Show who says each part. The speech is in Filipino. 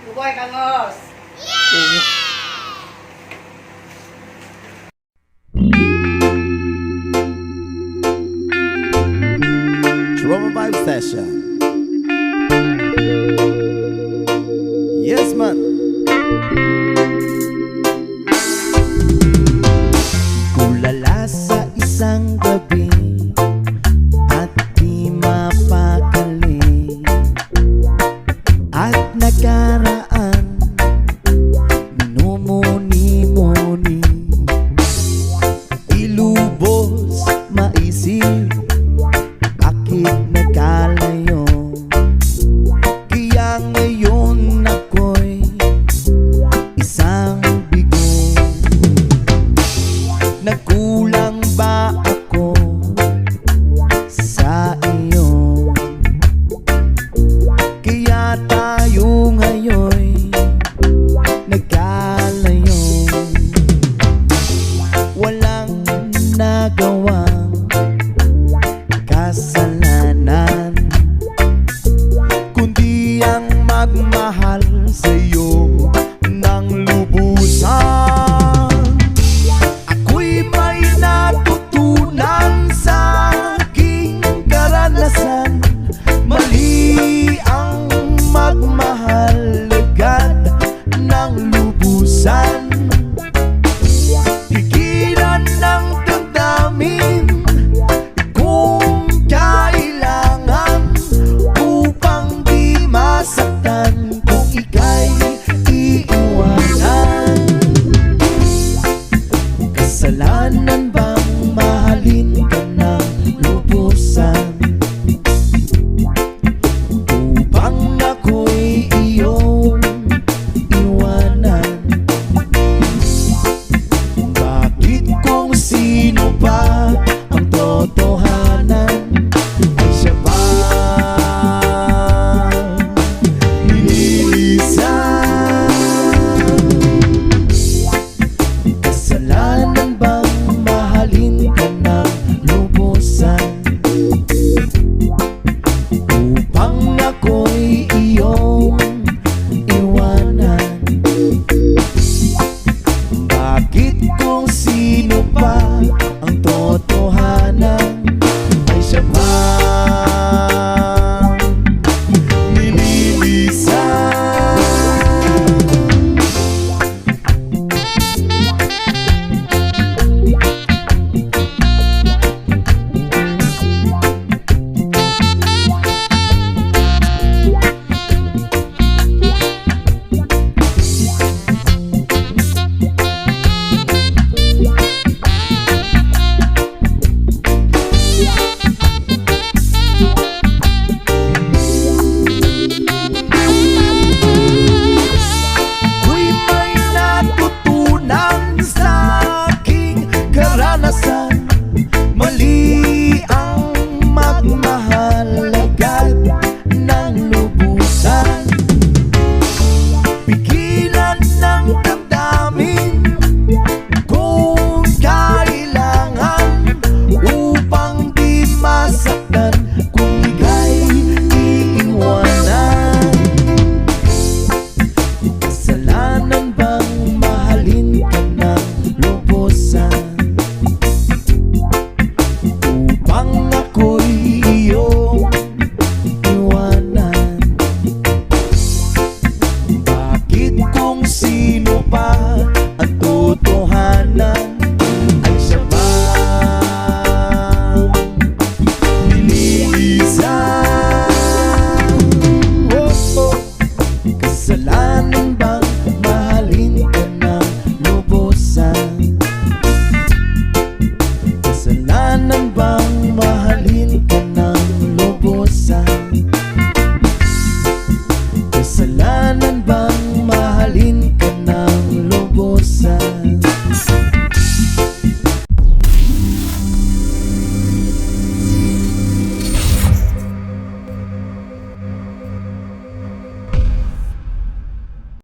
Speaker 1: Lugoy Bangos.
Speaker 2: Trauma Vibe Session. Yes, man. Kulala sa isang gabi at di mapakali, at nakaraan minumuni-muni, ilubos maisip bakit nagkalayo. Kaya ngayon ako'y isang bigo. Nagkulang ba ako sa iyo? Kaya tayo ngayon'y nagkalayo. Walang nagawang kasalanan, kundi ang magmahal sa'yo ng lubusan. Ako'y may natutunan sa aking karanasan. Mali ang magmahal agad ng lubusan. Pigilan ng damdamin kung kailangan, upang di masaktan kung ika'y iiwanan. Kasalanan bang mahalin ka ng lubusan, upang ako'y iyong iwanan? Bakit kung sino pa ang totohanan ay siya ba nililisan? Kasalanan bang mahalin ka ng lubusan, upang ako'y iyong iwanan? Bakit kung sino pa ang totohanan ay siya ba nililisan? Ako'y may natutunan sa aking karanasan. Mali ang magmahal agad ng lubusan. Pigilan ng damdamin kung kailangan, upang di masaktan kung ika'y iiwanan. Kasalanan bang mahalin ka ng lubusan, upang ako'y iyong iwanan? Bakit kung sino pa ang totohanan ay siya ba nililisan? Kasalanan bang mahalin ka ng lubusan, kasalanan bang mahalin ka ng lubusan, kasalanan bang mahalin ka ng lubusan?